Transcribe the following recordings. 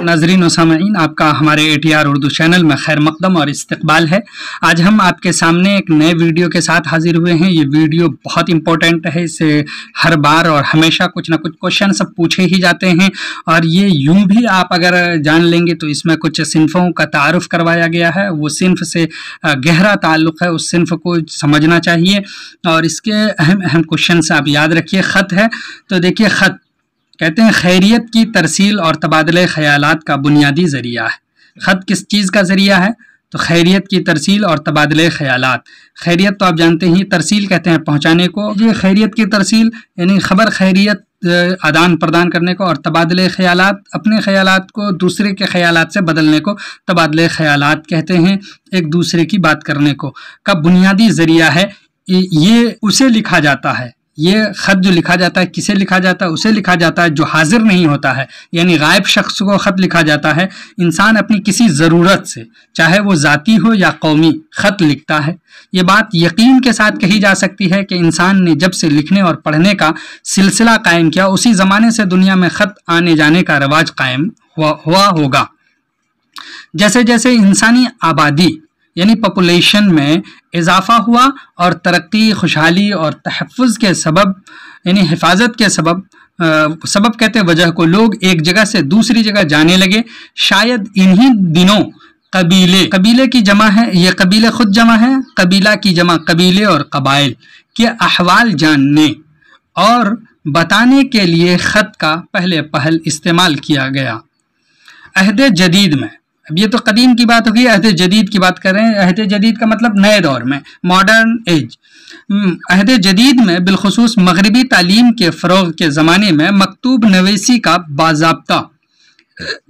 नाज़रीन व सामईन, आपका हमारे ATR उर्दू चैनल में खैर मकदम और इस्तकबाल है। आज हम आपके सामने एक नए वीडियो के साथ हाजिर हुए हैं। ये वीडियो बहुत इंपॉर्टेंट है, इससे हर बार और हमेशा कुछ ना कुछ क्वेश्चन सब पूछे ही जाते हैं और ये यूं भी आप अगर जान लेंगे तो इसमें कुछ सिन्फ़ों का तारुफ करवाया गया है। वो सिन्फ़ से गहरा ताल्लुक़ है, उस सिन्फ़ को समझना चाहिए और इसके अहम अहम क्वेश्चन आप याद रखिए। ख़त है तो देखिए, ख़त कहते हैं खैरियत की तरसील और तबादले ख़यालात का बुनियादी ज़रिया है। ख़त किस चीज़ का ज़रिया है? तो खैरियत की तरसील और तबादले ख़यालात। खैरियत तो आप जानते ही, तरसील कहते हैं पहुँचाने को। ये खैरियत की तरसील यानी ख़बर खैरियत आदान प्रदान करने को, और तबादले ख़यालात अपने ख़यालात को दूसरे के ख़यालात से बदलने को तबादले ख़यालात कहते हैं। एक दूसरे की बात करने को का बुनियादी ज़रिया है। ये उसे लिखा जाता है, ये ख़त जो लिखा जाता है किसे लिखा जाता है? उसे लिखा जाता है जो हाजिर नहीं होता है, यानी गायब शख्स को ख़त लिखा जाता है। इंसान अपनी किसी ज़रूरत से, चाहे वो ज़ाती हो या कौमी, ख़त लिखता है। ये बात यकीन के साथ कही जा सकती है कि इंसान ने जब से लिखने और पढ़ने का सिलसिला कायम किया, उसी ज़माने से दुनिया में ख़त आने जाने का रवाज कायम हुआ होगा। जैसे जैसे इंसानी आबादी यानी पॉपुलेशन में इजाफा हुआ और तरक्की, खुशहाली और तहफ़्फ़ुज़ के सबब यानी हिफाजत के सबब कहते वजह को लोग एक जगह से दूसरी जगह जाने लगे। शायद इन्हीं दिनों कबीले की जमा है, ये कबीले खुद जमा है, कबीला की जमा कबीले और कबाइल के अहवाल जानने और बताने के लिए ख़त का पहले पहल इस्तेमाल किया गया। अहद जदीद में, अब ये तो कदीम की बात होगी, अहद जदीद की बात कर रहे हैं। अहद जदीद का मतलब नए दौर में, मॉडर्न एज। अहद जदीद में बिलखुसूस मगरबी तालीम के फ़रोग़ के ज़माने में मकतूब नवीसी का बाज़ाब्ता,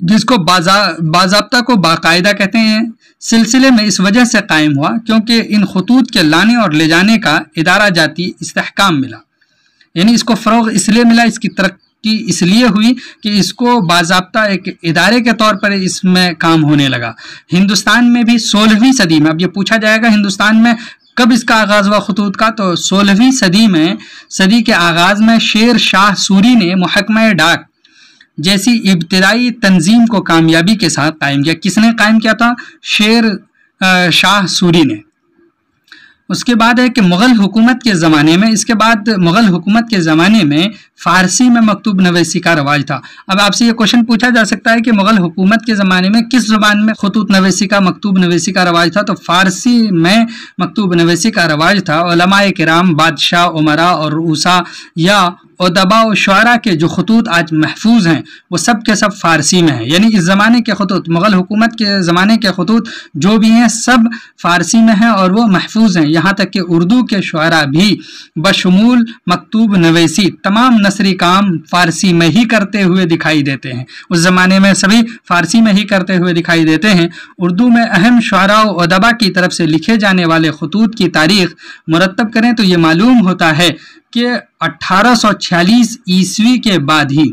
जिसको बाज़ाब्ता को बाकायदा कहते हैं, सिलसिले में इस वजह से कायम हुआ क्योंकि इन खतूत के लाने और ले जाने का इदारा जाती इस्तेहकाम मिला। यानी इसको फ़रोग़ इसलिए मिला, इसकी तरक्की इसलिए हुई कि इसको बाज़ाब्ता एक इदारे के तौर पर इसमें काम होने लगा। हिंदुस्तान में भी 16वीं सदी में, अब ये पूछा जाएगा हिंदुस्तान में कब इसका आगाज़ हुआ खतूत का, तो 16वीं सदी के आगाज़ में शेर शाह सूरी ने महकमा डाक जैसी इब्तिदाई तंजीम को कामयाबी के साथ कायम किया। किसने कायम किया था? शेर शाह सूरी ने। उसके बाद है कि मुग़ल हुकूमत के ज़माने में, इसके बाद मुग़ल हुकूमत के ज़माने में फ़ारसी में मकतूब नवीसी का रवाज था। अब आपसे ये क्वेश्चन पूछा जा सकता है कि मुग़ल हुकूमत के ज़माने में किस ज़ुबान में खतूत नवीसी का, मकतूब नवीसी का रवाज था? तो फ़ारसी में मकतूब नवीसी का रवाज था। उलमाए किराम, बादशाह, उमरा और रूसा या उदबा और शुअरा के जो खतूत आज महफूज हैं वो सब के सब फ़ारसी में हैं। यानी इस ज़माने के खतूत, मुग़ल हुकूमत के ज़माने के खतूत जो भी हैं सब फ़ारसी में हैं और वो महफूज हैं। यहाँ तक कि उर्दू के शुअरा भी बशमूल मकतूब नवीसी तमाम नसरी काम फ़ारसी में ही करते हुए दिखाई देते हैं। उस ज़माने में सभी फ़ारसी में ही करते हुए दिखाई देते हैं। उर्दू में अहम शुअरा और उदबा की तरफ से लिखे जाने वाले खतूत की तारीख़ मुरतब करें तो ये मालूम होता है कि 1846 ईस्वी के बाद ही,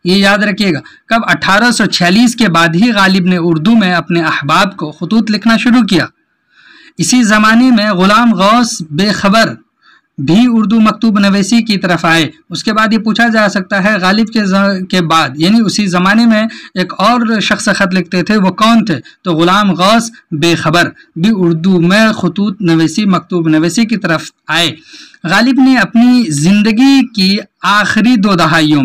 ये याद रखिएगा, कब 1846 के बाद ही गालिब ने उर्दू में अपने अहबाब को खतूत लिखना शुरू किया। इसी ज़माने में ग़ुलाम गौस बेखबर भी उर्दू मकतूब नवीसी की तरफ आए। उसके बाद ये पूछा जा सकता है गालिब के बाद यानी उसी ज़माने में एक और शख्स ख़त लिखते थे, वो कौन थे? तो ग़ुलाम गौस बेखबर भी उर्दू में खतूत नवीसी, मकतूब नवीसी की तरफ आए। गालिब ने अपनी ज़िंदगी की आखिरी दो दहाइयों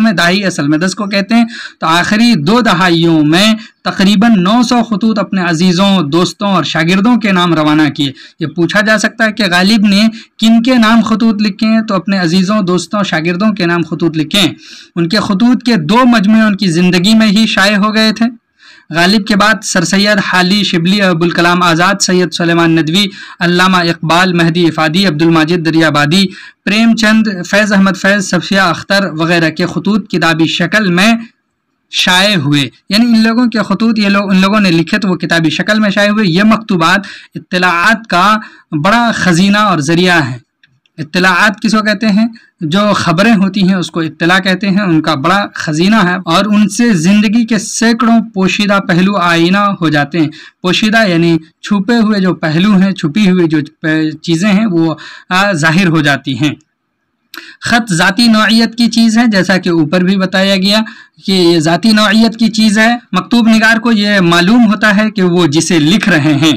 में, दहाई असल में 10 को कहते हैं, तो आखिरी 2 दहाइयों में तकरीबन 900 खतूत अपने अजीज़ों, दोस्तों और शागिर्दों के नाम रवाना किए। ये पूछा जा सकता है कि गालिब ने किन के नाम खतूत लिखे हैं? तो अपने अजीज़ों, दोस्तों, शागिर्दों के नाम खतूत लिखे हैं। उनके खतूत के 2 मजमूए उनकी ज़िंदगी में ही शाये हो गए थे। गालिब के बाद सर सैयद हाली शिबली, अबुल कलाम आज़ाद, सैयद सुलेमान नदवी, अल्लामा इकबाल, महदी इफ़ादी, अब्दुल माजिद दरियाबादी, प्रेमचंद, फैज़ अहमद फैज़, सफ़िया अख्तर वगैरह के खतूत किताबी शक्ल में शाये हुए। यानी इन लोगों के खतूत उन लोगों ने लिखे तो वो किताबी शक्ल में शाये हुए। ये मकतूबात इत्तलाआत का बड़ा ख़ज़ीना और ज़रिया है। इत्तलाआत किसको कहते हैं? جو خبریں ہوتی ہیں اس کو اطلاع کہتے ہیں، ان کا بڑا خزینہ ہے اور ان سے زندگی کے سینکڑوں پوشیدہ پہلو آئینہ ہو جاتے ہیں۔ پوشیدہ یعنی چھپے ہوئے جو پہلو ہیں، چھپی ہوئی جو چیزیں ہیں وہ ظاہر ہو جاتی ہیں۔ خط ذاتی نوعیت کی چیز ہے، جیسا کہ اوپر بھی بتایا گیا کہ یہ ذاتی نوعیت کی چیز ہے۔ مکتوب نگار کو یہ معلوم ہوتا ہے کہ وہ جسے لکھ رہے ہیں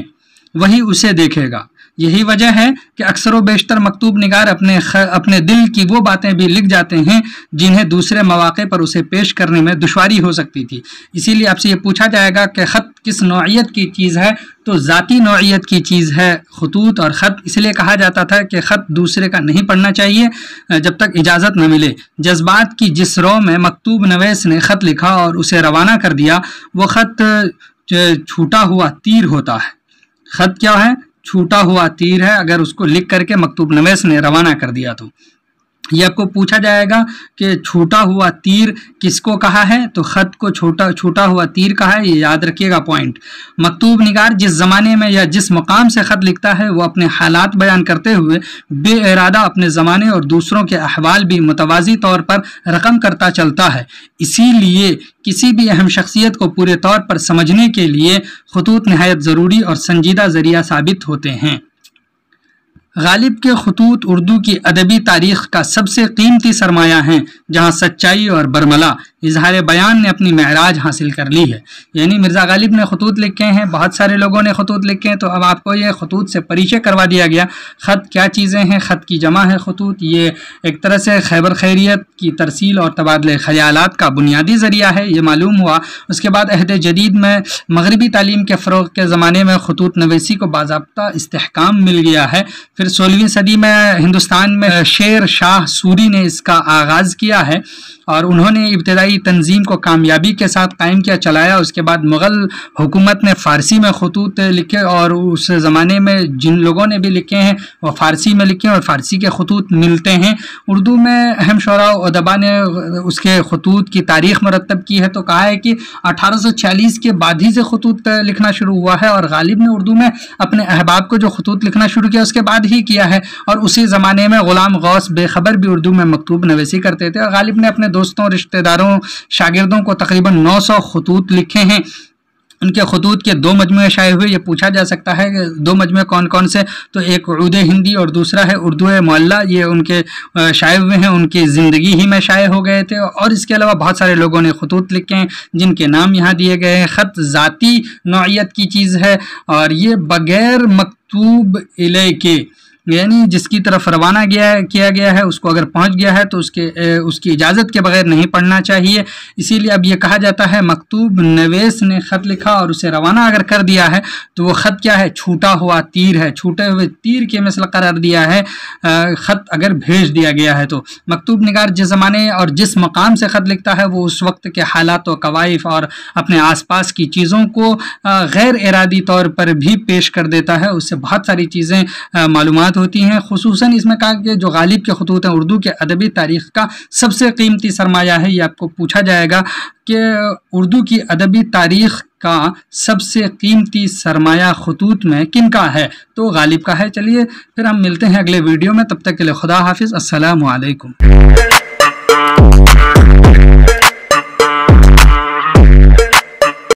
وہی اسے دیکھے گا۔ یہی وجہ ہے کہ اکثر و بیشتر مکتوب نگار اپنے دل کی وہ باتیں بھی لکھ جاتے ہیں جنہیں دوسرے مواقع پر اسے پیش کرنے میں دشواری ہو سکتی تھی۔ اسی لیے آپ سے یہ پوچھا جائے گا کہ خط کس نوعیت کی چیز ہے، تو ذاتی نوعیت کی چیز ہے خطوط اور خط۔ اس لیے کہا جاتا تھا کہ خط دوسرے کا نہیں پڑھنا چاہیے جب تک اجازت نہ ملے۔ جذبات کی جس رو میں مکتوب نویس نے خط لکھا اور اسے روانہ کر دیا، وہ خط چھوٹا ہوا تیر ہوتا ہے۔ خط کیا ہے؟ چھوٹا ہوا تیر ہے، اگر اس کو لکھ کر کے مکتوب نویس نے روانہ کر دیا تو۔ یہ آپ کو پوچھا جائے گا کہ چھوٹا ہوا تیر کس کو کہا ہے، تو خط کو چھوٹا ہوا تیر کہا ہے، یہ یاد رکھیے گا پوائنٹ۔ مکتوب نگار جس زمانے میں یا جس مقام سے خط لکھتا ہے وہ اپنے حالات بیان کرتے ہوئے بے ارادہ اپنے زمانے اور دوسروں کے احوال بھی متوازی طور پر رقم کرتا چلتا ہے۔ اسی لیے کسی بھی اہم شخصیت کو پورے طور پر سمجھنے کے لیے خطوط نہایت ضروری اور سنجیدہ ذریعہ ثابت ہوتے ہیں۔ غالب کے خطوط اردو کی ادبی تاریخ کا سب سے قیمتی سرمایہ ہیں، جہاں سچائی اور برملا اظہار بیان نے اپنی معراج حاصل کر لی ہے۔ یعنی مرزا غالب نے خطوط لکھے ہیں، بہت سارے لوگوں نے خطوط لکھے ہیں، تو اب آپ کو یہ خطوط سے پریچے کروا دیا گیا۔ خط کیا چیزیں ہیں؟ خط کی جمع ہے خطوط۔ یہ ایک طرح سے خیبر خیریت کی ترسیل اور تبادلہ خیالات کا بنیادی ذریعہ ہے، یہ معلوم ہوا۔ اس کے بعد عہد جدید میں مغربی تعلیم کے فروغ کے زمانے میں خطوط نویسی کو باضابطہ استحکام مل گیا ہے۔ پھر 16ویں صدی میں ہندوستان میں شیر شاہ سوری نے اس کا آغاز کیا ہے اور انہوں نے ابتدائی تنظیم کو کامیابی کے ساتھ قائم کیا، چلایا۔ اس کے بعد مغل حکومت نے فارسی میں خطوط لکھے اور اس زمانے میں جن لوگوں نے بھی لکھے ہیں وہ فارسی میں لکھے اور فارسی کے خطوط ملتے ہیں۔ اردو میں اہم شعراء و ادبا نے اس کے خطوط کی تاریخ مرتب کی ہے، تو کہا ہے کہ 1846 کے بعد ہی سے خطوط لکھنا شروع ہوا ہے، اور غالب نے اردو میں اپنے احباب کو جو خطوط لکھنا شروع کیا اس کے بعد ہی کیا ہے۔ اور اسی زمانے میں غلام غوث بے خبر بھی اردو میں مکتوب نویسی کرتے تھے، اور غالب نے اپنے دوستوں، رشتہ داروں، شاگردوں کو تقریباً 900 خطوط لکھے ہیں۔ ان کے خطوط کے 2 مجموعے شائع ہوئے۔ یہ پوچھا جا سکتا ہے کہ 2 مجموعے کون کون سے، تو ایک عود ہندی اور دوسرا ہے اردو معلّہ، یہ ان کے شائع ہوئے ہیں، ان کی زندگی ہی میں شائع ہو گئے تھے۔ اور اس کے علاوہ بہت سارے لوگوں نے خطوط لکھے ہیں جن کے نام یہاں دیے گئے ہیں۔ خط ذاتی نوعیت کی چیز ہے اور یہ بغیر مکتوب الیہ کے، یعنی جس کی طرف روانہ کیا گیا ہے، اس کو اگر پہنچ گیا ہے تو اس کی اجازت کے بغیر نہیں پڑھنا چاہیے۔ اسی لیے اب یہ کہا جاتا ہے مکتوب نویس نے خط لکھا اور اسے روانہ اگر کر دیا ہے تو وہ خط کیا ہے؟ چھوٹا ہوا تیر ہے، چھوٹے ہوئے تیر کے مثل قرار دیا ہے خط اگر بھیج دیا گیا ہے تو۔ مکتوب نگار جس زمانے اور جس مقام سے خط لکھتا ہے وہ اس وقت کے حالات و کوائف اور اپنے آس پاس کی چیزوں کو غیر ارادی طور پر بھی پیش کر دیتا ہے، اس سے بہت ساری چیزیں معلومات ہوتی ہیں۔ خصوصاً اس میں کہا کہ جو غالب کے خطوط ہیں اردو کے ادبی تاریخ کا سب سے قیمتی سرمایہ ہے۔ یہ آپ کو پوچھا جائے گا کہ اردو کی ادبی تاریخ کا سب سے قیمتی سرمایہ خطوط میں کن کا ہے؟ تو غالب کا ہے۔ چلیے پھر ہم ملتے ہیں اگلے ویڈیو میں، تب تک کے لیے خدا حافظ، السلام علیکم۔